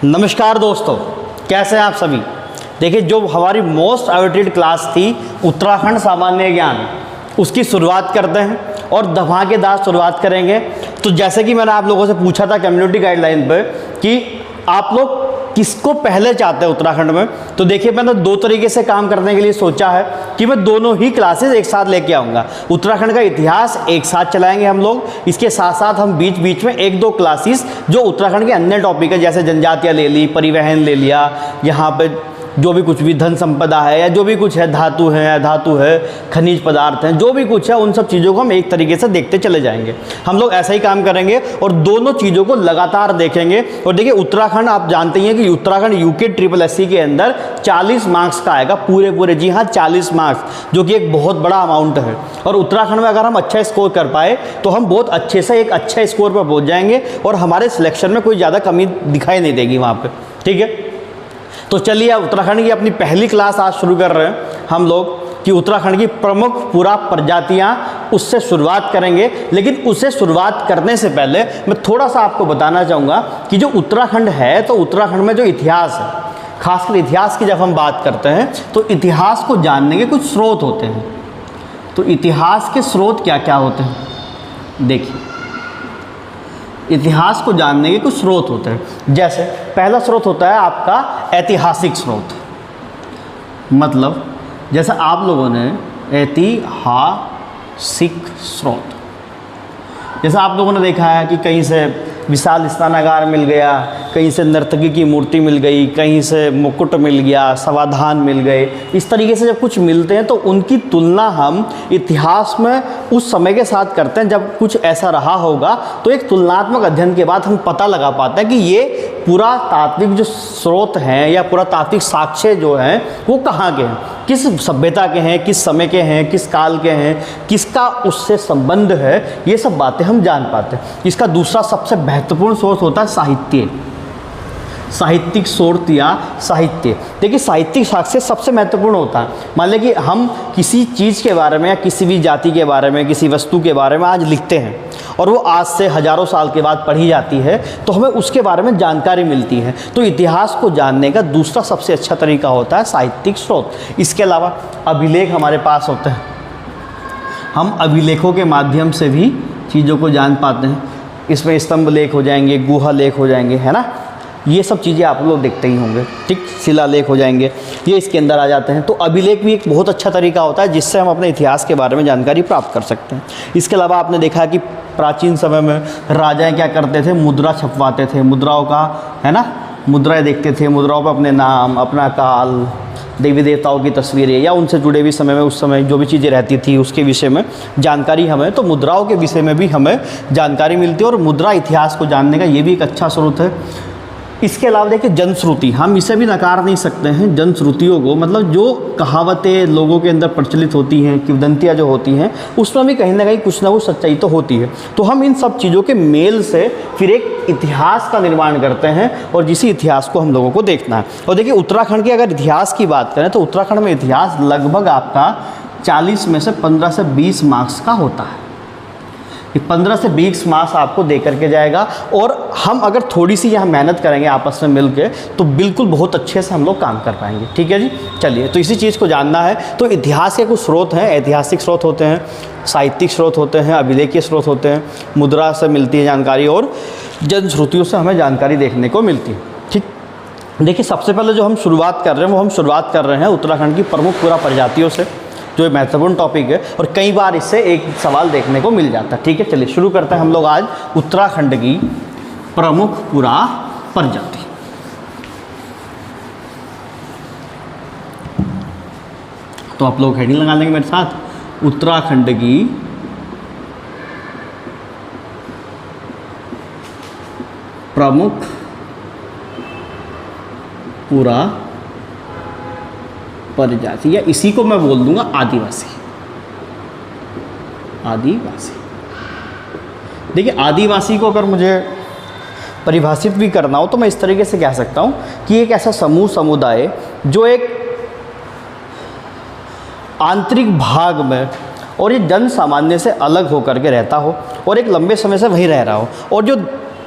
नमस्कार दोस्तों, कैसे हैं आप सभी। देखिए, जो हमारी मोस्ट अवेटेड क्लास थी उत्तराखंड सामान्य ज्ञान, उसकी शुरुआत करते हैं और धमाकेदार शुरुआत करेंगे। तो जैसे कि मैंने आप लोगों से पूछा था कम्युनिटी गाइडलाइन पर कि आप लोग किसको पहले चाहते हैं उत्तराखंड में, तो देखिए मैंने दो तरीके से काम करने के लिए सोचा है कि मैं दोनों ही क्लासेस एक साथ लेके आऊँगा। उत्तराखंड का इतिहास एक साथ चलाएंगे हम लोग, इसके साथ साथ हम बीच बीच में एक दो क्लासेस जो उत्तराखंड के अन्य टॉपिक है, जैसे जनजातियाँ ले ली, परिवहन ले लिया, यहाँ पे जो भी कुछ भी धन संपदा है या जो भी कुछ है, धातु है, अधातु है, खनिज पदार्थ हैं, जो भी कुछ है, उन सब चीज़ों को हम एक तरीके से देखते चले जाएंगे। हम लोग ऐसा ही काम करेंगे और दोनों चीज़ों को लगातार देखेंगे। और देखिए, उत्तराखंड आप जानते हैं कि उत्तराखंड यूके SSSC के अंदर 40 मार्क्स का आएगा पूरे, जी हाँ 40 मार्क्स, जो कि एक बहुत बड़ा अमाउंट है। और उत्तराखंड में अगर हम अच्छा स्कोर कर पाए तो हम बहुत अच्छे से एक अच्छे स्कोर पर पहुँच जाएंगे और हमारे सिलेक्शन में कोई ज़्यादा कमी दिखाई नहीं देगी वहाँ पर। ठीक है, तो चलिए उत्तराखंड की अपनी पहली क्लास आज शुरू कर रहे हैं हम लोग कि उत्तराखंड की प्रमुख पुरा प्रजातियां, उससे शुरुआत करेंगे। लेकिन उससे शुरुआत करने से पहले मैं थोड़ा सा आपको बताना चाहूँगा कि जो उत्तराखंड है, तो उत्तराखंड में जो इतिहास है, खासकर इतिहास की जब हम बात करते हैं तो इतिहास को जानने के कुछ स्रोत होते हैं। तो इतिहास के स्रोत क्या क्या होते हैं, देखिए इतिहास को जानने के कुछ स्रोत होते हैं। जैसे पहला स्रोत होता है आपका ऐतिहासिक स्रोत, मतलब जैसे आप लोगों ने ऐतिहासिक स्रोत, जैसे आप लोगों ने देखा है कि कहीं से विशाल स्नानागार मिल गया, कहीं से नर्तकी की मूर्ति मिल गई, कहीं से मुकुट मिल गया, समाधान मिल गए। इस तरीके से जब कुछ मिलते हैं तो उनकी तुलना हम इतिहास में उस समय के साथ करते हैं जब कुछ ऐसा रहा होगा। तो एक तुलनात्मक अध्ययन के बाद हम पता लगा पाते हैं कि ये पुरातात्विक जो स्रोत हैं या पुरातात्विक साक्ष्य जो हैं वो कहाँ के हैं, किस सभ्यता के हैं, किस समय के हैं, किस काल के हैं, किसका उससे संबंध है, ये सब बातें हम जान पाते हैं। इसका दूसरा सबसे महत्वपूर्ण सोर्स होता है साहित्य, साहित्यिक स्रोत या साहित्य। देखिए, साहित्यिक साक्ष्य सबसे महत्वपूर्ण होता है। मान लें कि हम किसी चीज़ के बारे में या किसी भी जाति के बारे में, किसी वस्तु के बारे में आज लिखते हैं और वो आज से हज़ारों साल के बाद पढ़ी जाती है तो हमें उसके बारे में जानकारी मिलती है। तो इतिहास को जानने का दूसरा सबसे अच्छा तरीका होता है साहित्यिक स्रोत। इसके अलावा अभिलेख हमारे पास होते हैं, हम अभिलेखों के माध्यम से भी चीज़ों को जान पाते हैं। इसमें स्तंभ लेख हो जाएंगे, गुहा लेख हो जाएंगे, है ना, ये सब चीज़ें आप लोग देखते ही होंगे। ठीक, शिलालेख हो जाएंगे, ये इसके अंदर आ जाते हैं। तो अभिलेख भी एक बहुत अच्छा तरीका होता है जिससे हम अपने इतिहास के बारे में जानकारी प्राप्त कर सकते हैं। इसके अलावा आपने देखा है कि प्राचीन समय में राजाएं क्या करते थे, मुद्रा छपवाते थे, मुद्राओं का, है ना, मुद्राएं देखते थे, मुद्राओं पर अपने नाम, अपना काल, देवी देवताओं की तस्वीरें या उनसे जुड़े हुए समय में उस समय जो भी चीज़ें रहती थी उसके विषय में जानकारी हमें, तो मुद्राओं के विषय में भी हमें जानकारी मिलती है और मुद्रा इतिहास को जानने का ये भी एक अच्छा स्रोत है। इसके अलावा देखिए जनश्रुति, हम इसे भी नकार नहीं सकते हैं। जनश्रुतियों को, मतलब जो कहावतें लोगों के अंदर प्रचलित होती हैं, किंवदंतियाँ जो होती हैं, उसमें भी कहीं ना कहीं कुछ ना कुछ सच्चाई तो होती है। तो हम इन सब चीज़ों के मेल से फिर एक इतिहास का निर्माण करते हैं और जिसी इतिहास को हम लोगों को देखना है। और देखिए, उत्तराखंड के अगर इतिहास की बात करें तो उत्तराखंड में इतिहास लगभग आपका 40 में से 15 से 20 मार्क्स का होता है। ये 15 से 20 मार्क्स आपको दे करके जाएगा और हम अगर थोड़ी सी यहाँ मेहनत करेंगे आपस में मिल के तो बिल्कुल बहुत अच्छे से हम लोग काम कर पाएंगे। ठीक है जी, चलिए, तो इसी चीज़ को जानना है। तो इतिहास के कुछ स्रोत हैं, ऐतिहासिक स्रोत होते हैं, साहित्यिक स्रोत होते हैं, अभिलेखीय स्रोत होते हैं, मुद्रा से मिलती है जानकारी और जनश्रुतियों से हमें जानकारी देखने को मिलती है। ठीक, देखिए सबसे पहले जो हम शुरुआत कर रहे हैं वो हम शुरुआत कर रहे हैं उत्तराखंड की प्रमुख पुरा प्रजातियों से, जो एक महत्वपूर्ण टॉपिक है और कई बार इससे एक सवाल देखने को मिल जाता है। ठीक है, चलिए शुरू करते हैं हम लोग आज उत्तराखंड की प्रमुख पुरा प्रजाति। तो आप लोग हेडिंग लगा लेंगे मेरे साथ, उत्तराखंड की प्रमुख पुरा प्रजाति, या इसी को मैं बोल दूंगा आदिवासी। आदिवासी, देखिए आदिवासी को अगर मुझे परिभाषित भी करना हो तो मैं इस तरीके से कह सकता हूँ कि एक ऐसा समूह, समुदाय जो एक आंतरिक भाग में और ये जन सामान्य से अलग होकर के रहता हो और एक लंबे समय से वहीं रह रहा हो और जो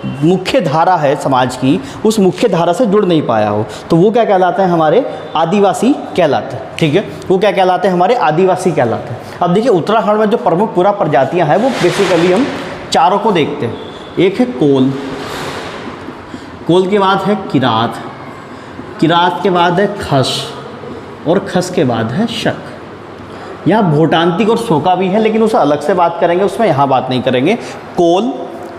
मुख्य धारा है समाज की, उस मुख्य धारा से जुड़ नहीं पाया हो, तो वो क्या कहलाते हैं, हमारे आदिवासी कहलाते हैं। ठीक है, वो क्या कहलाते हैं, हमारे आदिवासी कहलाते हैं। अब देखिए उत्तराखंड में जो प्रमुख पूरा प्रजातियां हैं वो बेसिकली हम चारों को देखते हैं। एक है कोल, कोल के बाद है किरात, किरात के बाद है खस, और खस के बाद है शक। यहाँ भोटांतिक और शोका भी है, लेकिन उसे अलग से बात करेंगे, उसमें यहाँ बात नहीं करेंगे। कोल,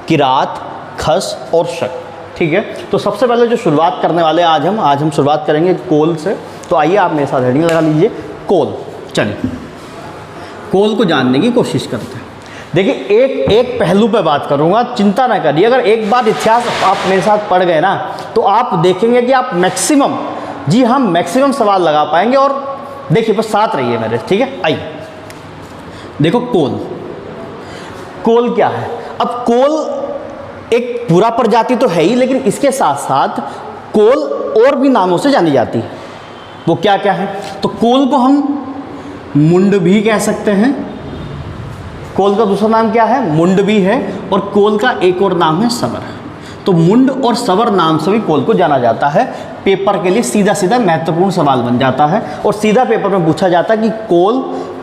किरात, खस और शक। ठीक है, तो सबसे पहले जो शुरुआत करने वाले आज हम शुरुआत करेंगे कोल से। तो आइए आप मेरे साथ हेडिंग लगा लीजिए, कोल। चलिए कोल को जानने की कोशिश करते हैं। देखिए एक पहलू पे बात करूँगा, चिंता ना करिए। अगर एक बार इतिहास आप मेरे साथ पढ़ गए ना, तो आप देखेंगे कि आप मैक्सिमम, जी हाँ मैक्सिमम सवाल लगा पाएंगे। और देखिए बस साथ रहिए मेरे, ठीक है। आइए देखो कोल, कोल क्या है। अब कोल एक पूरा प्रजाति तो है ही, लेकिन इसके साथ साथ कोल और भी नामों से जानी जाती है। वो क्या क्या है, तो कोल को हम मुंड भी कह सकते हैं। कोल का दूसरा नाम क्या है, मुंड भी है। और कोल का एक और नाम है सवर। तो मुंड और सवर नाम से भी कोल को जाना जाता है। पेपर के लिए सीधा सीधा महत्वपूर्ण सवाल बन जाता है, और सीधा पेपर में पूछा जाता है कि कोल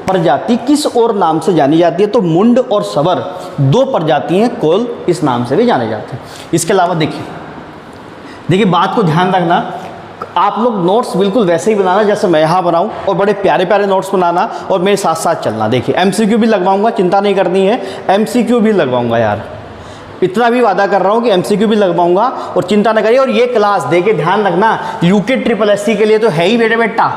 प्रजाति किस और नाम से जानी जाती है। तो मुंड और सवर दो प्रजाति हैं, कोल इस नाम से भी जाने जाते हैं। इसके अलावा देखिए बात को ध्यान रखना, आप लोग नोट्स बिल्कुल वैसे ही बनाना जैसे मैं यहाँ बनाऊँ, और बड़े प्यारे प्यारे नोट्स बनाना, और मेरे साथ साथ चलना। देखिए एमसीक्यू भी लगवाऊंगा, चिंता नहीं करनी है, एमसीक्यू भी लगवाऊंगा यार, इतना भी वादा कर रहा हूँ कि एमसीक्यू भी लगवाऊंगा, और चिंता न करिए। और ये क्लास देखिए ध्यान रखना, यूके ट्रिपल एससी के लिए तो है ही बेटा,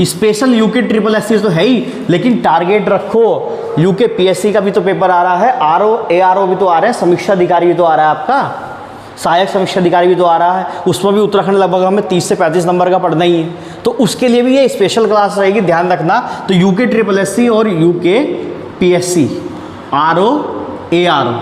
स्पेशल यूके ट्रिपल एससी तो है ही, लेकिन टारगेट रखो यूके पीएससी का भी तो पेपर आ रहा है, आरओ एआरओ भी तो आ रहे हैं, समीक्षा अधिकारी भी तो आ रहा है आपका, सहायक समीक्षा अधिकारी भी तो आ रहा है, उसमें भी उत्तराखंड लगभग हमें 30 से 35 नंबर का पढ़ना ही है। तो उसके लिए भी ये स्पेशल क्लास रहेगी, ध्यान रखना। तो यूके ट्रिपल एससी और यूके पीएससी, आरओ एआरओ,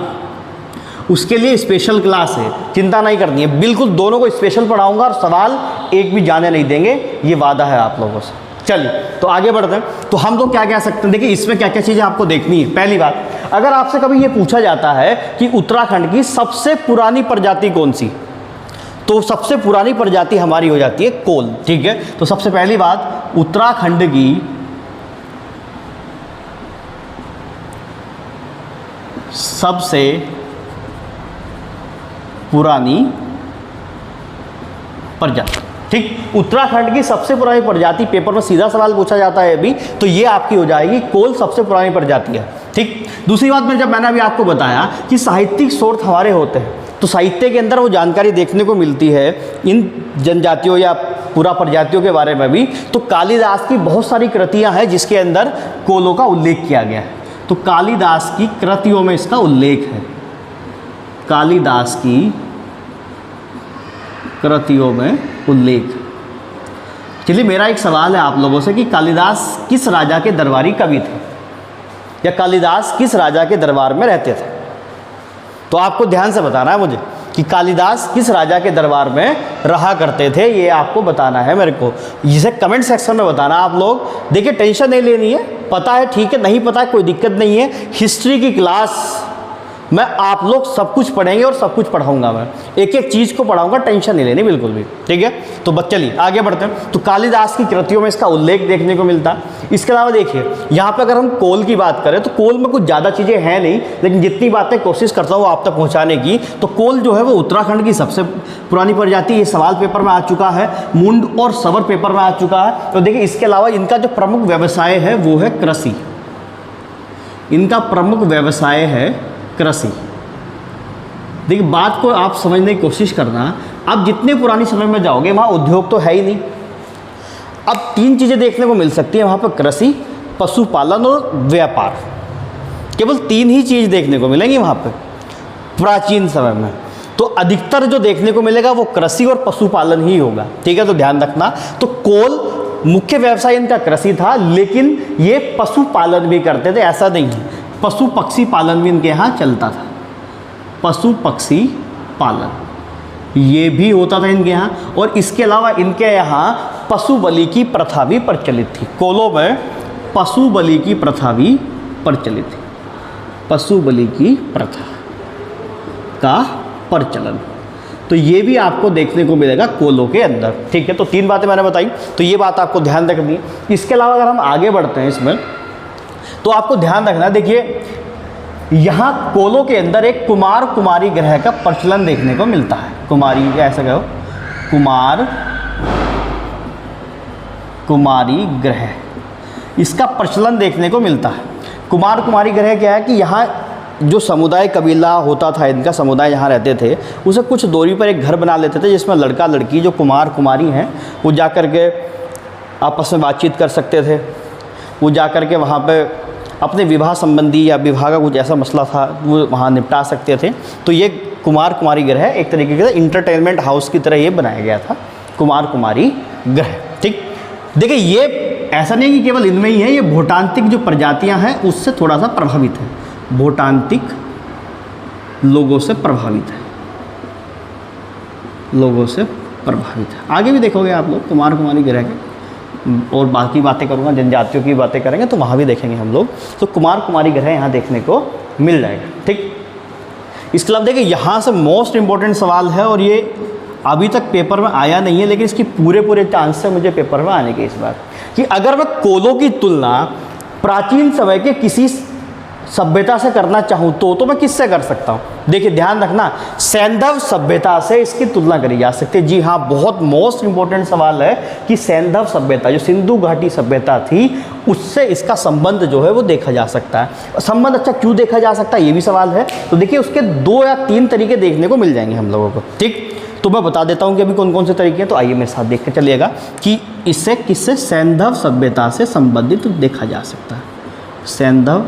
उसके लिए स्पेशल क्लास है, चिंता नहीं करनी है। बिल्कुल दोनों को स्पेशल पढ़ाऊंगा, और सवाल एक भी जाने नहीं देंगे, ये वादा है आप लोगों से। चलिए तो आगे बढ़ते हैं। तो हम तो क्या कह सकते हैं, देखिए इसमें क्या क्या चीज़ें आपको देखनी है। पहली बात, अगर आपसे कभी ये पूछा जाता है कि उत्तराखंड की सबसे पुरानी प्रजाति कौन सी, तो सबसे पुरानी प्रजाति हमारी हो जाती है कोल। ठीक है, तो सबसे पहली बात, उत्तराखंड की सबसे पुरानी प्रजाति, ठीक, उत्तराखंड की सबसे पुरानी प्रजाति, पेपर में सीधा सवाल पूछा जाता है अभी, तो ये आपकी हो जाएगी कोल, सबसे पुरानी प्रजाति है। ठीक, दूसरी बात में जब मैंने अभी आपको बताया कि साहित्यिक स्रोत हमारे होते हैं, तो साहित्य के अंदर वो जानकारी देखने को मिलती है इन जनजातियों या पूरा प्रजातियों के बारे में भी। तो कालिदास की बहुत सारी कृतियां हैं जिसके अंदर कोलों का उल्लेख किया गया है। तो कालिदास की कृतियों में इसका उल्लेख है, कालिदास की कृतियों में उल्लेख। चलिए मेरा एक सवाल है आप लोगों से कि कालिदास किस राजा के दरबारी कवि थे, या कालिदास किस राजा के दरबार में रहते थे? तो आपको ध्यान से बताना है मुझे कि कालिदास किस राजा के दरबार में रहा करते थे, ये आपको बताना है मेरे को। जिसे कमेंट सेक्शन में बताना आप लोग। देखिए टेंशन नहीं लेनी है, पता है ठीक है, नहीं पता है कोई दिक्कत नहीं है। हिस्ट्री की क्लास मैं आप लोग सब कुछ पढ़ेंगे और सब कुछ पढ़ाऊंगा, मैं एक एक चीज़ को पढ़ाऊंगा, टेंशन नहीं लेनी बिल्कुल भी। ठीक है, तो बस चलिए आगे बढ़ते हैं। तो कालिदास की कृतियों में इसका उल्लेख देखने को मिलता है। इसके अलावा देखिए यहाँ पे अगर हम कोल की बात करें तो कोल में कुछ ज़्यादा चीज़ें हैं नहीं, लेकिन जितनी बातें कोशिश करता हूँ आप तक पहुँचाने की। तो कोल जो है वो उत्तराखंड की सबसे पुरानी प्रजाति, ये सवाल पेपर में आ चुका है, मुंड और सवर पेपर में आ चुका है। तो देखिए इसके अलावा इनका जो प्रमुख व्यवसाय है वो है कृषि, इनका प्रमुख व्यवसाय है कृषि। देखिए बात को आप समझने की कोशिश करना, आप जितने पुरानी समय में जाओगे वहाँ उद्योग तो है ही नहीं। अब तीन चीज़ें देखने को मिल सकती है वहाँ पर, कृषि, पशुपालन और व्यापार, केवल तीन ही चीज़ देखने को मिलेंगी वहाँ पर प्राचीन समय में। तो अधिकतर जो देखने को मिलेगा वो कृषि और पशुपालन ही होगा। ठीक है, तो ध्यान रखना। तो कोल मुख्य व्यवसाय इनका कृषि था, लेकिन ये पशुपालन भी करते थे, ऐसा नहीं है, पशु पक्षी पालन भी इनके यहाँ चलता था। पशु पक्षी पालन ये भी होता था इनके यहाँ। और इसके अलावा इनके यहाँ पशु बलि की प्रथा भी प्रचलित थी। कोलों में पशु बलि की प्रथा भी प्रचलित थी, पशु बलि की प्रथा का प्रचलन। तो ये भी आपको देखने को मिलेगा कोलों के अंदर। ठीक है, तो 3 बातें मैंने बताई, तो ये बात आपको ध्यान रखनी है। इसके अलावा अगर हम आगे बढ़ते हैं इसमें, तो आपको ध्यान रखना, देखिए यहाँ कोलों के अंदर एक कुमार कुमारी ग्रह का प्रचलन देखने को मिलता है। कुमारी, या ऐसा कहो कुमार कुमारी ग्रह, इसका प्रचलन देखने को मिलता है। कुमार कुमारी ग्रह क्या है कि यहाँ जो समुदाय कबीला होता था, इनका समुदाय जहाँ रहते थे, उसे कुछ दूरी पर एक घर बना लेते थे जिसमें लड़का लड़की जो कुमार कुमारी हैं वो जा कर के आपस में बातचीत कर सकते थे। वो जा कर के वहाँ पे अपने विवाह संबंधी या विवाह का कुछ ऐसा मसला था वो वहाँ निपटा सकते थे। तो ये कुमार कुमारी ग्रह एक तरीके से इंटरटेनमेंट हाउस की तरह ये बनाया गया था, कुमार कुमारी ग्रह। ठीक, देखिए ये ऐसा नहीं है कि केवल इनमें ही है, ये भूटांतिक जो प्रजातियां हैं उससे थोड़ा सा प्रभावित है, भूटांतिक लोगों से प्रभावित है, लोगों से प्रभावित है। आगे भी देखोगे आप लोग कुमार कुमारी ग्रह के, और बाकी बातें करूँगा, जनजातियों की बातें करेंगे तो वहाँ भी देखेंगे हम लोग। तो कुमार कुमारी ग्रह यहाँ देखने को मिल जाएगा। ठीक, इसके अलावा देखिए यहाँ से मोस्ट इम्पोर्टेंट सवाल है, और ये अभी तक पेपर में आया नहीं है, लेकिन इसकी पूरे चांस है मुझे पेपर में आने के इस बार, कि अगर मैं कोलों की तुलना प्राचीन समय के किसी सभ्यता से करना चाहूँ तो मैं किससे कर सकता हूँ। देखिए ध्यान रखना, सैंधव सभ्यता से इसकी तुलना करी जा सकती है। जी हाँ, बहुत मोस्ट इंपॉर्टेंट सवाल है कि सैंधव सभ्यता जो सिंधु घाटी सभ्यता थी उससे इसका संबंध जो है वो देखा जा सकता है। संबंध अच्छा क्यों देखा जा सकता है ये भी सवाल है। तो देखिए उसके 2 या 3 तरीके देखने को मिल जाएंगे हम लोगों को। ठीक, तो मैं बता देता हूँ कि अभी कौन कौन से तरीके हैं, तो आइए मेरे साथ देख कर चलिएगा कि इससे किससे सैंधव सभ्यता से संबंधित देखा जा सकता है। सैंधव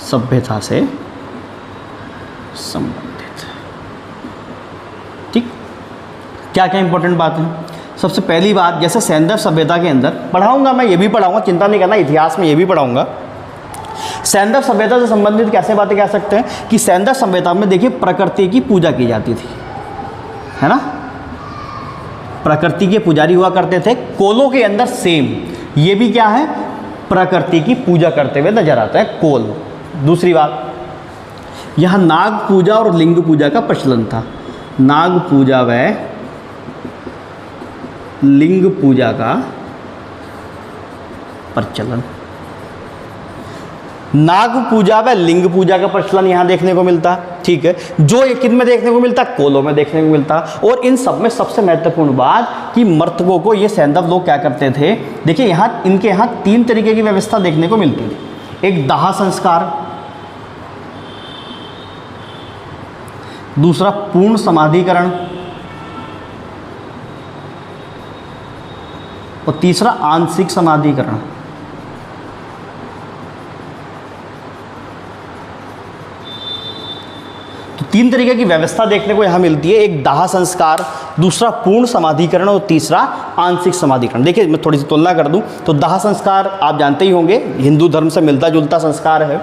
सभ्यता से संबंधित। ठीक, क्या क्या इंपॉर्टेंट बात है। सबसे पहली बात, जैसे सैंधव सभ्यता के अंदर पढ़ाऊंगा, मैं ये भी पढ़ाऊंगा, चिंता नहीं करना, इतिहास में ये भी पढ़ाऊंगा। सैंधव सभ्यता से संबंधित कैसे बातें कह सकते हैं कि सैंधव सभ्यता में देखिए प्रकृति की पूजा की जाती थी, है ना, प्रकृति के पुजारी हुआ करते थे। कोलों के अंदर सेम ये भी क्या है, प्रकृति की पूजा करते हुए नजर आता है कोल। दूसरी बात, यहाँ नाग पूजा और लिंग पूजा का प्रचलन था। नाग पूजा व लिंग पूजा का प्रचलन, नाग पूजा व लिंग पूजा का प्रचलन यहाँ देखने को मिलता है। ठीक है, जो ये किन में देखने को मिलता है, कोलों में देखने को मिलता है। और इन सब में सबसे महत्वपूर्ण बात कि मर्तकों को ये सैंधव लोग क्या करते थे, देखिए यहाँ इनके यहाँ 3 तरीके की व्यवस्था देखने को मिलती थी। एक दाह संस्कार, दूसरा पूर्ण समाधिकरण, और तीसरा आंशिक समाधिकरण। तो 3 तरीके की व्यवस्था देखने को यहां मिलती है, एक दाह संस्कार, दूसरा पूर्ण समाधिकरण और तीसरा आंशिक समाधिकरण। देखिए मैं थोड़ी सी तुलना कर दूं तो दाह संस्कार आप जानते ही होंगे हिंदू धर्म से मिलता जुलता संस्कार है।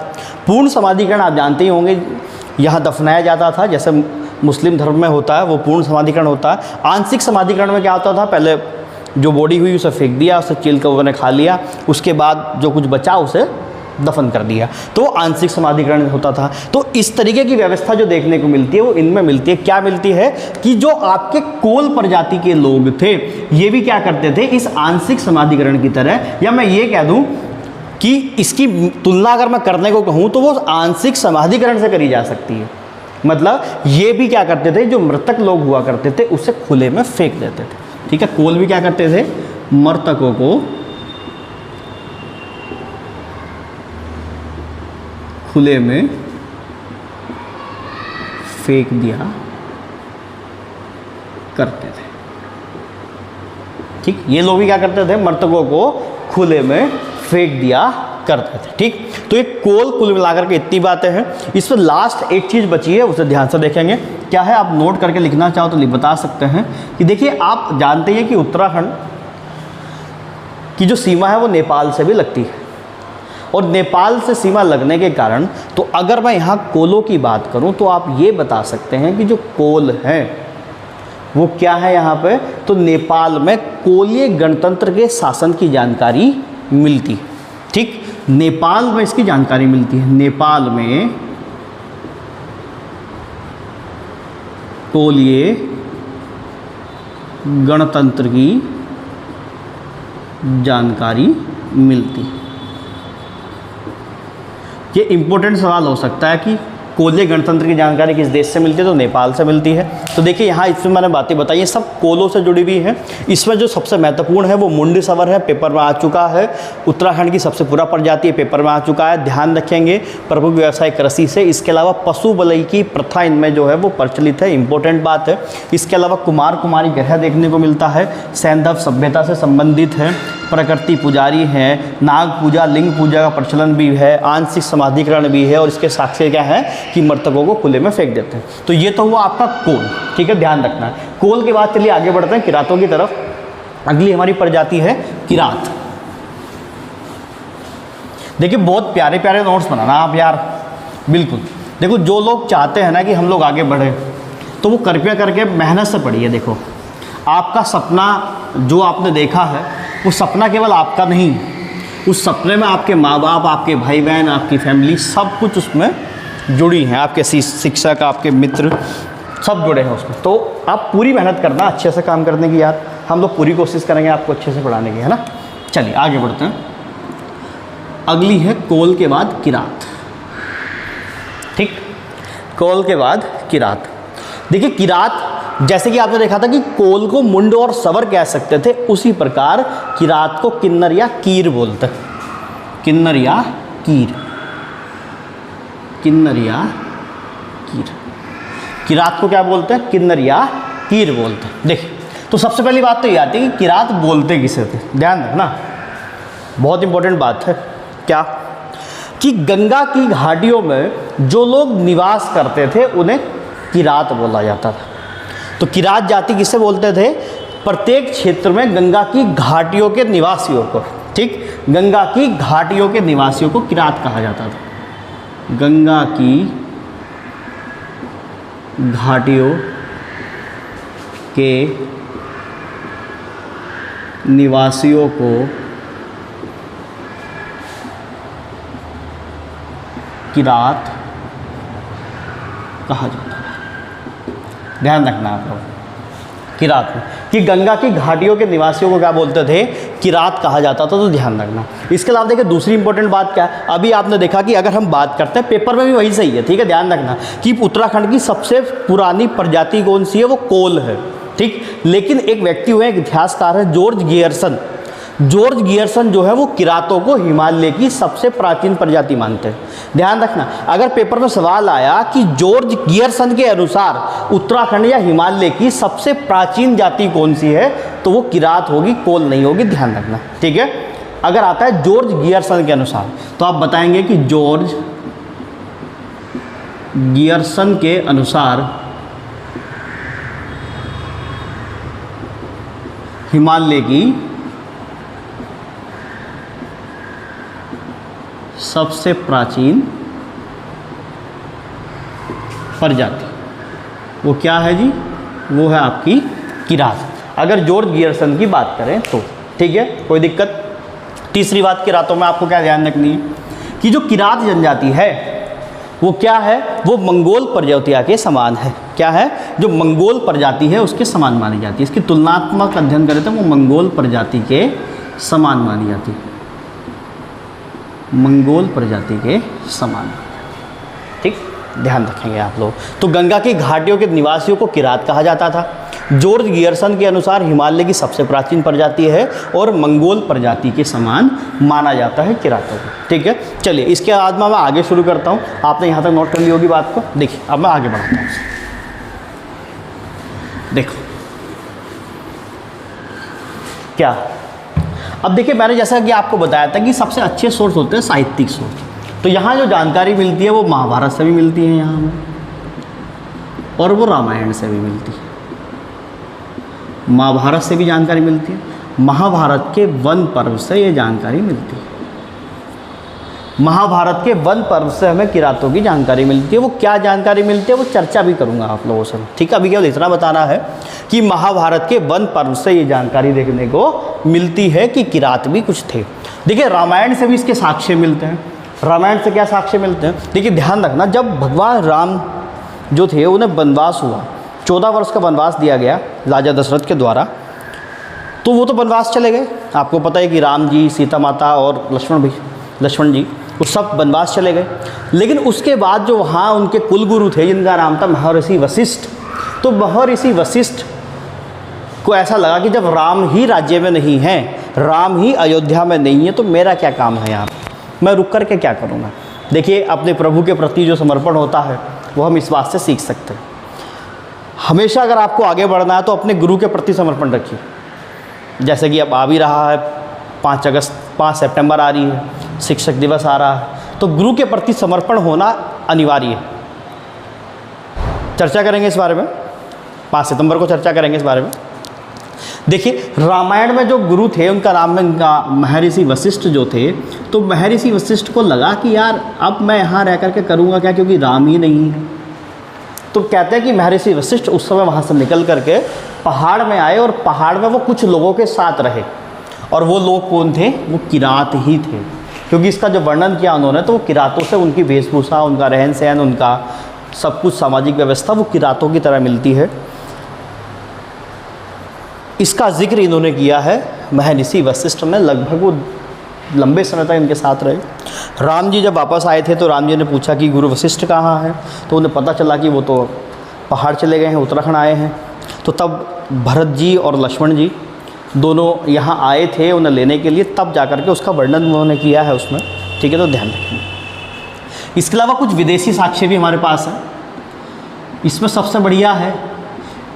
पूर्ण समाधिकरण आप जानते ही होंगे यहाँ दफनाया जाता था, जैसे मुस्लिम धर्म में होता है वो पूर्ण समाधिकरण होता है। आंशिक समाधिकरण में क्या होता था, पहले जो बॉडी हुई उसे फेंक दिया, उसे चील कौवे ने खा लिया, उसके बाद जो कुछ बचा उसे दफन कर दिया, तो आंशिक समाधिकरण होता था। तो इस तरीके की व्यवस्था जो देखने को मिलती है वो इनमें मिलती है। क्या मिलती है कि जो आपके कोल प्रजाति के लोग थे ये भी क्या करते थे, इस आंशिक समाधिकरण की तरह, या मैं ये कह दूं कि इसकी तुलना अगर मैं करने को कहूँ तो वो आंशिक समाधिकरण से करी जा सकती है। मतलब ये भी क्या करते थे, जो मृतक लोग हुआ करते थे उसे खुले में फेंक देते थे। ठीक है, कोल भी क्या करते थे, मृतकों को खुले में फेंक दिया करते थे। ठीक, ये लोग भी क्या करते थे, मृतकों को खुले में फेंक दिया करते थे। ठीक, तो ये कोल कुल मिलाकर के इतनी बातें हैं। इसमें लास्ट एक चीज़ बची है, उसे ध्यान से देखेंगे। क्या है, आप नोट करके लिखना चाहो तो बता सकते हैं कि देखिए आप जानते हैं कि उत्तराखंड की जो सीमा है वो नेपाल से भी लगती है, और नेपाल से सीमा लगने के कारण तो अगर मैं यहाँ कोलों की बात करूँ तो आप ये बता सकते हैं कि जो कोल हैं वो क्या है यहाँ पे, तो नेपाल में कोलीय गणतंत्र के शासन की जानकारी मिलती है। ठीक, नेपाल में इसकी जानकारी मिलती है। नेपाल में कोलीय गणतंत्र की जानकारी मिलती। ये इंपॉर्टेंट सवाल हो सकता है कि कोलीय गणतंत्र की जानकारी किस देश से मिलती है, तो नेपाल से मिलती है। तो देखिए यहाँ इसमें मैंने बातें बताई ये सब कोलों से जुड़ी हुई हैं। इसमें जो सबसे महत्वपूर्ण है वो मुंडी सवर है, पेपर में आ चुका है। उत्तराखंड की सबसे पूरा प्रजाति है, पेपर में आ चुका है, ध्यान रखेंगे। प्रमुख व्यवसाय कृषि से, इसके अलावा पशु बलई की प्रथा इनमें जो है वो प्रचलित है, इंपॉर्टेंट बात है। इसके अलावा कुमार कुमारी ग्रह देखने को मिलता है, सैंधव सभ्यता से संबंधित है, प्रकृति पुजारी हैं, नाग पूजा लिंग पूजा का प्रचलन भी है, आंशिक समाधिकरण भी है, और इसके साक्ष्य क्या है कि मृतकों को खुले में फेंक देते हैं। तो ये तो हुआ आपका कोल, ठीक है, ध्यान रखना है। कोल के बाद चलिए आगे बढ़ते हैं किरातों की तरफ। अगली हमारी प्रजाति है किरात। देखिए बहुत प्यारे प्यारे नोट्स बनाना आप यार, बिल्कुल। देखो जो लोग चाहते हैं ना कि हम लोग आगे बढ़े, तो वो कृपया करके मेहनत से पढ़िए। देखो आपका सपना जो आपने देखा है वो सपना केवल आपका नहीं, उस सपने में आपके माँ बाप, आपके भाई बहन, आपकी फैमिली, सब कुछ उसमें जुड़ी हैं, आपके शिक्षक, आपके मित्र, सब जुड़े हैं उसमें। तो आप पूरी मेहनत करना अच्छे से काम करने की यार, हम लोग पूरी कोशिश करेंगे आपको अच्छे से पढ़ाने की, है ना। चलिए आगे बढ़ते हैं। अगली है कोल के बाद किरात, ठीक, कोल के बाद किरात। देखिए किरात, जैसे कि आपने देखा था कि कोल को मुंड और सवर कह सकते थे, उसी प्रकार किरात को किन्नर या कीर बोलते हैं। किन्नर या कीर, किन्नर या कीर। किरात को क्या बोलते हैं? किन्नर या कीर बोलते हैं। देखिए तो सबसे पहली बात तो ये आती है कि किरात बोलते किसे थे, ध्यान रखना, बहुत इंपॉर्टेंट बात है। क्या कि गंगा की घाटियों में जो लोग निवास करते थे उन्हें किरात बोला जाता था। तो किरात जाति किसे बोलते थे? प्रत्येक क्षेत्र में गंगा की घाटियों के निवासियों को, ठीक, गंगा की घाटियों के निवासियों को किरात कहा जाता था। गंगा की घाटियों के निवासियों को किरात कहा जाता है। ध्यान रखना आप लोग किरात में कि गंगा की घाटियों के निवासियों को क्या बोलते थे? किरात कहा जाता था। तो ध्यान रखना। इसके अलावा देखिए दूसरी इंपॉर्टेंट बात क्या है, अभी आपने देखा कि अगर हम बात करते हैं, पेपर में भी वही सही है, ठीक है, ध्यान रखना कि उत्तराखंड की सबसे पुरानी प्रजाति कौन सी है? वो कोल है, ठीक। लेकिन एक व्यक्ति हुए, एक इतिहासकार है जॉर्ज गियर्सन। जॉर्ज गियर्सन जो है वो किरातों को हिमालय की सबसे प्राचीन प्रजाति मानते हैं। ध्यान रखना, अगर पेपर में सवाल आया कि जॉर्ज गियर्सन के अनुसार उत्तराखंड या हिमालय की सबसे प्राचीन जाति कौन सी है, तो वो किरात होगी, कोल नहीं होगी, ध्यान रखना, ठीक है। अगर आता है जॉर्ज गियर्सन के अनुसार, तो आप बताएंगे कि जॉर्ज गियर्सन के अनुसार हिमालय की सबसे प्राचीन प्रजाति वो क्या है जी? वो है आपकी किरात, अगर जॉर्ज गियर्सन की बात करें तो, ठीक है, कोई दिक्कत। तीसरी बात किरातों में आपको क्या ध्यान रखनी है कि जो किरात जनजाति है वो क्या है? वो मंगोल प्रजातियाँ के समान है। क्या है? जो मंगोल प्रजाति है उसके समान मानी जाती है। इसकी तुलनात्मक अध्ययन करें तो वो मंगोल प्रजाति के समान मानी जाती है, मंगोल प्रजाति के समान, ठीक, ध्यान रखेंगे आप लोग। तो गंगा की घाटियों के निवासियों को किरात कहा जाता था। जॉर्ज गियर्सन के अनुसार हिमालय की सबसे प्राचीन प्रजाति है और मंगोल प्रजाति के समान माना जाता है किरातों को, ठीक है। चलिए इसके बाद मैं आगे शुरू करता हूँ, आपने यहाँ तक नोट कर ली होगी बात को। देखिए अब मैं आगे बढ़ाता हूँ। देखो क्या, अब देखिए मैंने जैसा कि आपको बताया था कि सबसे अच्छे सोर्स होते हैं साहित्यिक सोर्स। तो यहाँ जो जानकारी मिलती है वो महाभारत से भी मिलती है यहाँ में, और वो रामायण से भी मिलती है। महाभारत से भी जानकारी मिलती है, महाभारत के वन पर्व से ये जानकारी मिलती है। महाभारत के वन पर्व से हमें किरातों की जानकारी मिलती है। वो क्या जानकारी मिलती है वो चर्चा भी करूँगा आप लोगों से, ठीक है। अभी केवल इतना बताना है कि महाभारत के वन पर्व से ये जानकारी देखने को मिलती है कि किरात भी कुछ थे। देखिए रामायण से भी इसके साक्ष्य मिलते हैं। रामायण से क्या साक्ष्य मिलते हैं? देखिए ध्यान रखना, जब भगवान राम जो थे उन्हें वनवास हुआ, 14 वर्ष का वनवास दिया गया राजा दशरथ के द्वारा, तो वो तो वनवास चले गए। आपको पता है कि राम जी, सीता माता और लक्ष्मण जी वो सब वनवास चले गए। लेकिन उसके बाद जो वहाँ उनके कुलगुरु थे जिनका नाम था महर्षि वशिष्ठ, तो महर्षि वशिष्ठ को ऐसा लगा कि जब राम ही राज्य में नहीं है, राम ही अयोध्या में नहीं है, तो मेरा क्या काम है यहाँ पर, मैं रुक कर के क्या करूँगा। देखिए, अपने प्रभु के प्रति जो समर्पण होता है वो हम इस बात से सीख सकते हैं। हमेशा अगर आपको आगे बढ़ना है तो अपने गुरु के प्रति समर्पण रखिए। जैसे कि अब आ भी रहा है 5 सितंबर आ रही है, शिक्षक दिवस आ रहा है, तो गुरु के प्रति समर्पण होना अनिवार्य है। चर्चा करेंगे इस बारे में, 5 सितंबर को चर्चा करेंगे इस बारे में। देखिए, रामायण में जो गुरु थे उनका नाम है उनका महर्षि वशिष्ठ जो थे, तो महर्षि वशिष्ठ को लगा कि यार अब मैं यहाँ रह करके करूँगा क्या, क्योंकि राम ही नहीं है। तो कहते हैं कि महर्षि वशिष्ठ उस समय वहाँ से निकल करके पहाड़ में आए और पहाड़ में वो कुछ लोगों के साथ रहे। और वो लोग कौन थे? वो किरात ही थे, क्योंकि इसका जो वर्णन किया उन्होंने तो वो किरातों से उनकी वेशभूषा, उनका रहन सहन, उनका सब कुछ सामाजिक व्यवस्था वो किरातों की तरह मिलती है। इसका जिक्र इन्होंने किया है महर्षि वशिष्ठ ने। लगभग वो लंबे समय तक इनके साथ रहे। राम जी जब वापस आए थे तो राम जी ने पूछा कि गुरु वशिष्ठ कहाँ हैं, तो उन्हें पता चला कि वो तो पहाड़ चले गए हैं, उत्तराखंड आए हैं। तो तब भरत जी और लक्ष्मण जी दोनों यहाँ आए थे उन्हें लेने के लिए, तब जा कर के उसका वर्णन उन्होंने किया है उसमें। ठीक है, तो ध्यान रखेंगे। इसके अलावा कुछ विदेशी साक्ष्य भी हमारे पास हैं। इसमें सबसे बढ़िया है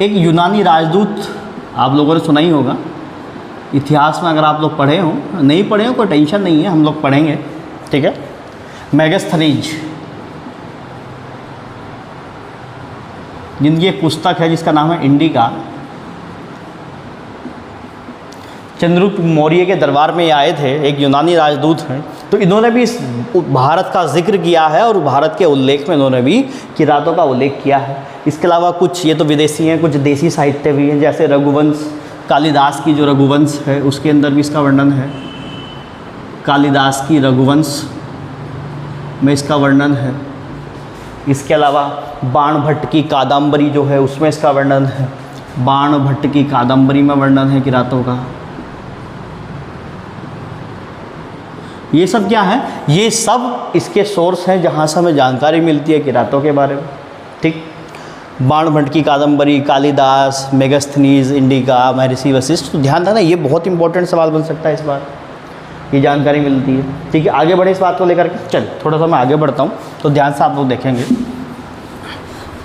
एक यूनानी राजदूत, आप लोगों ने सुना ही होगा इतिहास में, अगर आप लोग पढ़े हो, नहीं पढ़े हो कोई टेंशन नहीं है, हम लोग पढ़ेंगे। ठीक है, मेगास्थनीज, जिनकी एक पुस्तक है जिसका नाम है इंडिका। चंद्रगुप्त मौर्य के दरबार में ये आए थे, एक यूनानी राजदूत हैं, तो इन्होंने भी इस भारत का जिक्र किया है और भारत के उल्लेख में इन्होंने भी किरातों का उल्लेख किया है। इसके अलावा कुछ, ये तो विदेशी हैं, कुछ देसी साहित्य भी हैं, जैसे रघुवंश, कालिदास की जो रघुवंश है उसके अंदर भी इसका वर्णन है। कालिदास की रघुवंश में इसका वर्णन है। इसके अलावा बाण भट्ट की कादम्बरी जो है उसमें इसका वर्णन है। बाण भट्ट की कादम्बरी में वर्णन है किरातों का। ये सब क्या है? ये सब इसके सोर्स हैं जहाँ से हमें जानकारी मिलती है किरातों के बारे में। ठीक, बाण भट्ट की कादम्बरी, कालिदास, मेगास्थनीज, इंडिका, महर्षि वशिष्ठ। तो ध्यान रखना, ये बहुत इंपॉर्टेंट सवाल बन सकता है इस बार, ये जानकारी मिलती है। ठीक है, आगे बढ़े इस बात को लेकर के। चल थोड़ा सा मैं आगे बढ़ता हूँ तो ध्यान से आप लोग देखेंगे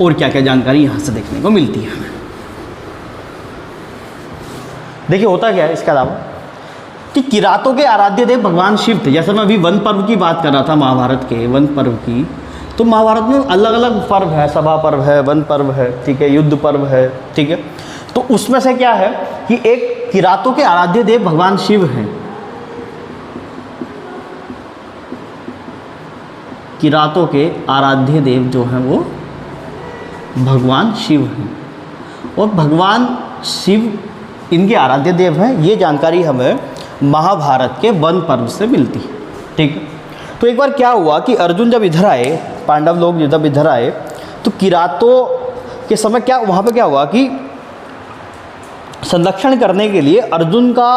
और क्या क्या जानकारी यहाँ से देखने को मिलती है। देखिए होता क्या है इसके अलावा कि किरातों के आराध्य देव भगवान शिव थे। जैसे मैं अभी वन पर्व की बात कर रहा था, महाभारत के वन पर्व की, तो महाभारत में अलग अलग पर्व है, सभा पर्व है, वन पर्व है, ठीक है, युद्ध पर्व है। ठीक है, तो उसमें से क्या है कि एक किरातों के आराध्य देव भगवान शिव हैं। किरातों के आराध्य देव जो हैं वो भगवान शिव हैं, और भगवान शिव इनके आराध्य देव हैं। ये जानकारी हमें महाभारत के वन पर्व से मिलती है। ठीक है, तो एक बार क्या हुआ कि अर्जुन जब इधर आए, पांडव लोग जब इधर आए, तो किरातों के समय क्या वहाँ पे क्या हुआ कि संरक्षण करने के लिए अर्जुन का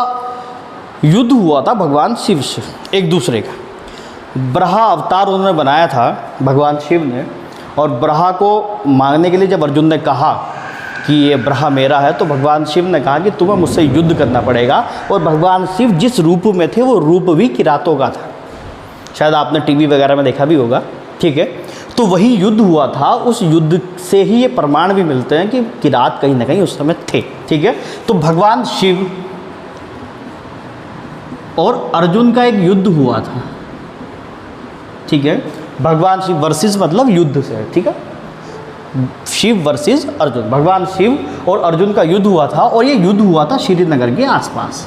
युद्ध हुआ था भगवान शिव से एक दूसरे का। ब्रहा अवतार उन्होंने बनाया था भगवान शिव ने, और ब्रहा को मांगने के लिए जब अर्जुन ने कहा कि ये ब्रहा मेरा है, तो भगवान शिव ने कहा कि तुम्हें मुझसे युद्ध करना पड़ेगा। और भगवान शिव जिस रूप में थे वो रूप भी किरातों का था, शायद आपने टीवी वगैरह में देखा भी होगा। ठीक है, तो वही युद्ध हुआ था, उस युद्ध से ही ये प्रमाण भी मिलते हैं कि किरात कहीं ना कहीं उस समय थे। ठीक है, तो भगवान शिव और अर्जुन का एक युद्ध हुआ था। ठीक है, भगवान शिव वर्सेस मतलब युद्ध से, ठीक है, शिव वर्सेस अर्जुन, भगवान शिव और अर्जुन का युद्ध हुआ था। और ये युद्ध हुआ था श्रीनगर के आसपास,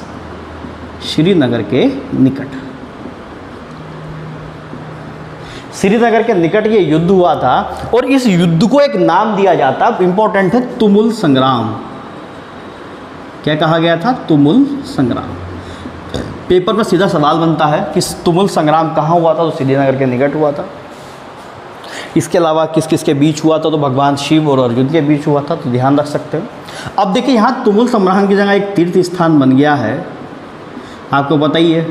श्रीनगर के निकट, श्रीनगर के निकट ये युद्ध हुआ था। और इस युद्ध को एक नाम दिया जाता, इंपॉर्टेंट है, तुमुल संग्राम। क्या कहा गया था? तुमुल संग्राम। पेपर में सीधा सवाल बनता है कि तुमुल संग्राम कहाँ हुआ था? तो श्रीनगर के निकट हुआ था। इसके अलावा किस किस के बीच हुआ था, तो भगवान शिव और अर्जुन के बीच हुआ था, तो ध्यान रख सकते हो। अब देखिए यहाँ तुमुल संग्राम की जगह एक तीर्थ स्थान बन गया है, आपको पता ही है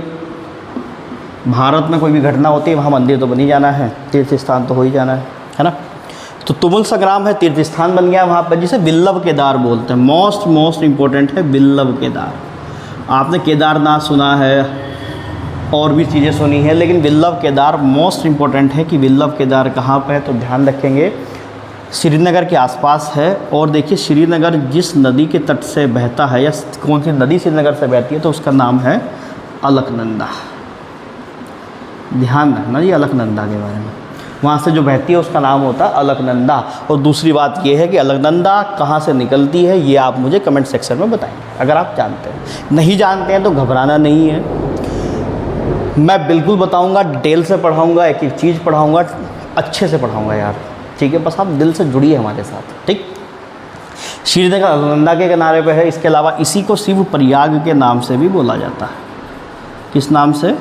भारत में कोई भी घटना होती है वहाँ मंदिर तो बन ही जाना है, तीर्थ स्थान तो हो ही जाना है ना। तो तुमुल संग्राम है, तीर्थ स्थान बन गया वहाँ पर, जिसे विल्लभ केदार बोलते हैं। मोस्ट इम्पोर्टेंट है विल्लभ केदार। आपने केदारनाथ सुना है और भी चीज़ें सुनी है, लेकिन विल्लभ केदार मोस्ट इम्पोर्टेंट है कि विल्लभ केदार कहाँ पर है, तो ध्यान रखेंगे श्रीनगर के आसपास है। और देखिए श्रीनगर जिस नदी के तट से बहता है, या कौन सी नदी श्रीनगर से बहती है, तो उसका नाम है अलकनंदा। ध्यान रखना जी अलकनंदा के बारे में, वहाँ से जो बहती है उसका नाम होता है अलकनंदा। और दूसरी बात ये है कि अलकनंदा कहाँ से निकलती है, ये आप मुझे कमेंट सेक्शन में बताएंगे अगर आप जानते हैं। नहीं जानते हैं तो घबराना नहीं है, मैं बिल्कुल बताऊंगा, डिटेल से पढ़ाऊंगा, एक एक चीज़ पढ़ाऊंगा, अच्छे से पढ़ाऊंगा यार, ठीक है। बस आप दिल से जुड़िए हमारे साथ, ठीक। श्रीनगर अलकनंदा के किनारे पे है। इसके अलावा इसी को शिव प्रयाग के नाम से भी बोला जाता है। किस नाम से?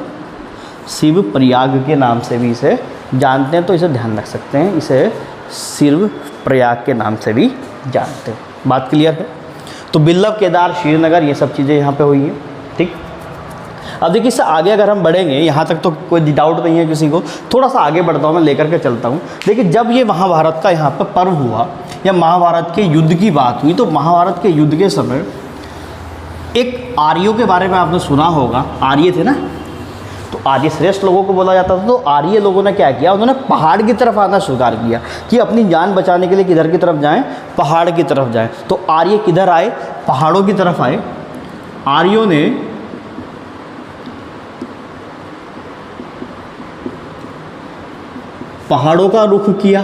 शिव प्रयाग के नाम से भी इसे जानते हैं, तो इसे ध्यान रख सकते हैं, इसे शिव प्रयाग के नाम से भी जानते हैं। बात क्लियर है? तो विल्लभ केदार, श्रीनगर, ये सब चीज़ें यहाँ पे हुई हैं, ठीक। अब देखिए इससे आगे अगर हम बढ़ेंगे, यहाँ तक तो कोई डाउट नहीं है किसी को, थोड़ा सा आगे बढ़ता हूँ, मैं लेकर के चलता हूँ। देखिए जब ये महाभारत का यहाँ पर पर्व हुआ या महाभारत के युद्ध की बात हुई, तो महाभारत के युद्ध के समय एक आर्यों के बारे में आपने सुना होगा, आर्य थे ना, तो आर्य श्रेष्ठ लोगों को बोला जाता था। तो आर्य लोगों ने क्या किया, उन्होंने पहाड़ की तरफ आना स्वीकार किया कि अपनी जान बचाने के लिए किधर की तरफ जाएं, पहाड़ की तरफ जाएं। तो आर्य किधर आए, पहाड़ों की तरफ आए। आर्यों ने पहाड़ों का रुख किया,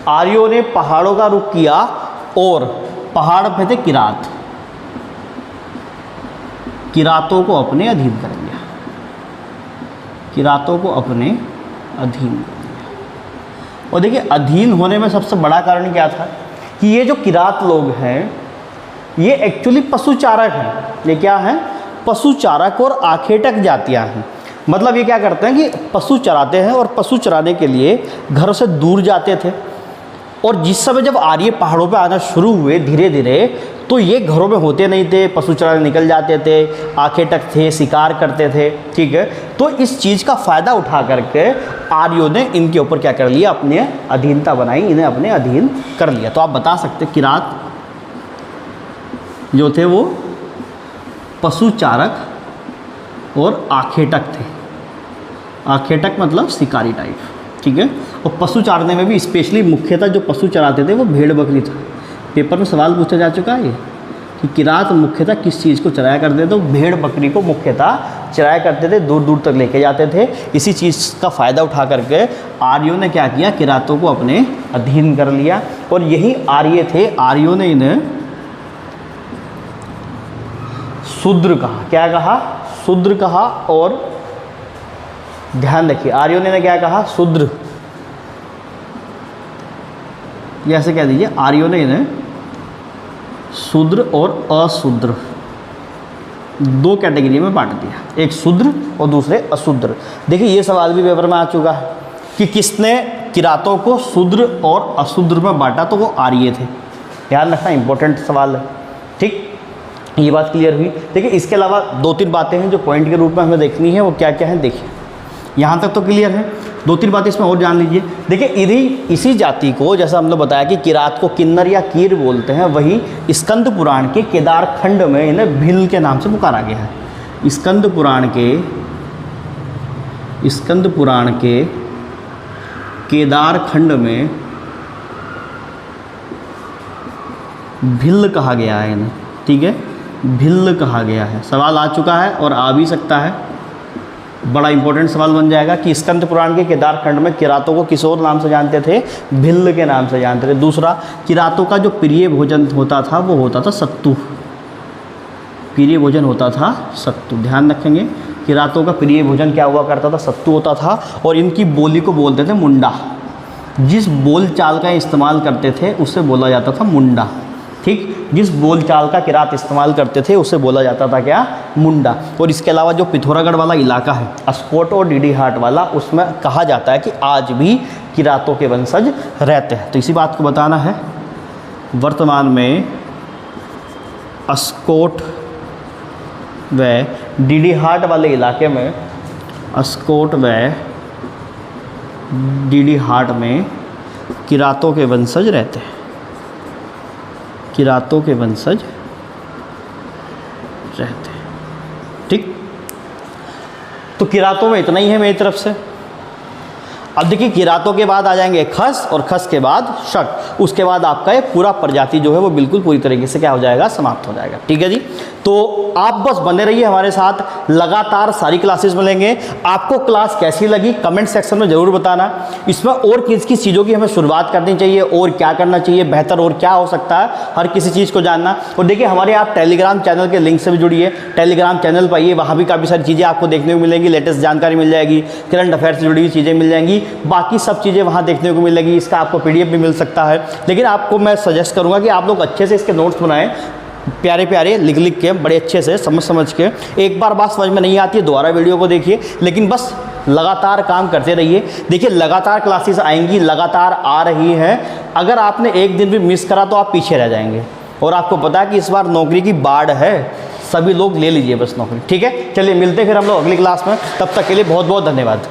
आर्यों ने पहाड़ों का रुख किया और पहाड़ पे थे किरात, किरातों को अपने अधीन कर लिया, किरातों को अपने अधीन कर लिया। और देखिए अधीन होने में सबसे बड़ा कारण क्या था कि ये जो किरात लोग हैं ये एक्चुअली पशुचारक हैं। ये क्या हैं? पशुचारक और आखेटक जातियाँ हैं। मतलब ये क्या करते हैं कि पशु चराते हैं और पशु चराने के लिए घर से दूर जाते थे। और जिस समय जब आर्य पहाड़ों पे आना शुरू हुए धीरे धीरे, तो ये घरों में होते नहीं थे, पशु चराने निकल जाते थे, आखेटक थे, शिकार करते थे, ठीक है। तो इस चीज़ का फ़ायदा उठा करके आर्यों ने इनके ऊपर क्या कर लिया, अपने अधीनता बनाई, इन्हें अपने अधीन कर लिया। तो आप बता सकते किरात जो थे वो पशुचारक और आखेटक थे। आखेटक मतलब शिकारी टाइप, ठीक है। और पशु चारने में भी स्पेशली मुख्यतः जो पशु चराते थे वो भेड़ बकरी था। पेपर में सवाल पूछा जा चुका है ये कि किरात मुख्यतः किस चीज़ को चराया करते थे, तो भेड़ बकरी को मुख्यतः चराया करते थे, दूर दूर तक लेके जाते थे। इसी चीज़ का फ़ायदा उठा करके आर्यों ने क्या किया, किरातों को अपने अधीन कर लिया। और यही आर्य थे, आर्यों ने इन्हें शूद्र कहा। क्या कहा? शूद्र कहा। और ध्यान रखिए आर्यों ने क्या कहा, शूद्र, ऐसे कह दीजिए, आर्यों ने इन्हें शूद्र और अशूद्र दो कैटेगरी में बांट दिया, एक शूद्र और दूसरे अशूद्र। देखिए ये सवाल भी पेपर में आ चुका है कि किसने किरातों को शूद्र और अशूद्र में बांटा, तो वो आर्य थे। ध्यान रखना, इंपॉर्टेंट सवाल है, ठीक। ये बात क्लियर हुई। देखिए इसके अलावा दो तीन बातें हैं जो पॉइंट के रूप में हमें देखनी है, वो क्या क्या है देखिए। यहाँ तक तो क्लियर है, दो तीन बातें इसमें और जान लीजिए। देखिए इसी जाति को, जैसा हमने बताया कि किरात को किन्नर या कीर बोलते हैं, वही स्कंद पुराण के केदार खंड में इन्हें भिल के नाम से पुकारा गया है। स्कंद पुराण के केदार खंड में भिल कहा गया है इन्हें, ठीक है, भिल कहा गया है। सवाल आ चुका है और आ भी सकता है, बड़ा इंपॉर्टेंट सवाल बन जाएगा कि स्कंद पुराण के केदार खंड में किरातों को किस और नाम से जानते थे, भिल्ल के नाम से जानते थे। दूसरा, किरातों का जो प्रिय भोजन होता था वो होता था सत्तू, प्रिय भोजन होता था सत्तू। ध्यान रखेंगे, किरातों का प्रिय भोजन क्या हुआ करता था, सत्तू होता था। और इनकी बोली को बोलते थे मुंडा, जिस बोल चाल का इस्तेमाल करते थे उससे बोला जाता था मुंडा। ठीक। जिस बोलचाल का किरात इस्तेमाल करते थे उसे बोला जाता था क्या, मुंडा। और इसके अलावा जो पिथौरागढ़ वाला इलाका है, अस्कोट और डीडी हाट वाला, उसमें कहा जाता है कि आज भी किरातों के वंशज रहते हैं। तो इसी बात को बताना है। वर्तमान में अस्कोट व डीडी हाट वाले इलाके में, अस्कोट व डीडी हाट में किरातों के वंशज रहते हैं, किरातों के वंशज रहते हैं। ठीक। तो किरातों में इतना ही है मेरी तरफ से। अब देखिए, किरातों के बाद आ जाएंगे खस, और खस के बाद शक। उसके बाद आपका ये पूरा प्रजाति जो है वो बिल्कुल पूरी तरीके से क्या हो जाएगा, समाप्त हो जाएगा। ठीक है जी। तो आप बस बने रहिए हमारे साथ, लगातार सारी क्लासेस मिलेंगे। आपको क्लास कैसी लगी कमेंट सेक्शन में ज़रूर बताना। इसमें और किस किस चीज़ों की हमें शुरुआत करनी चाहिए और क्या करना चाहिए बेहतर, और क्या हो सकता है, हर किसी चीज़ को जानना। और देखिए, हमारे आप टेलीग्राम चैनल के लिंक से भी जुड़िए, टेलीग्राम चैनल पर आइए, वहाँ भी काफ़ी सारी चीज़ें आपको देखने को मिलेंगी, लेटेस्ट जानकारी मिल जाएगी, करंट अफेयर से जुड़ी हुई चीज़ें मिल जाएंगी, बाकी सब चीज़ें वहाँ देखने को मिलेगी। इसका आपको PDF भी मिल सकता है। लेकिन आपको मैं सजेस्ट करूँगा कि आप लोग अच्छे से इसके नोट्स बनाएं, प्यारे प्यारे लिख के, बड़े अच्छे से समझ के। एक बार बात समझ में नहीं आती है दोबारा वीडियो को देखिए, लेकिन बस लगातार काम करते रहिए। देखिए, लगातार क्लासेस आएंगी, लगातार आ रही हैं। अगर आपने एक दिन भी मिस करा तो आप पीछे रह जाएंगे। और आपको पता है कि इस बार नौकरी की बाढ़ है, सभी लोग ले लीजिए बस नौकरी। ठीक है, चलिए मिलते हैं फिर हम लोग अगली क्लास में। तब तक के लिए बहुत बहुत धन्यवाद।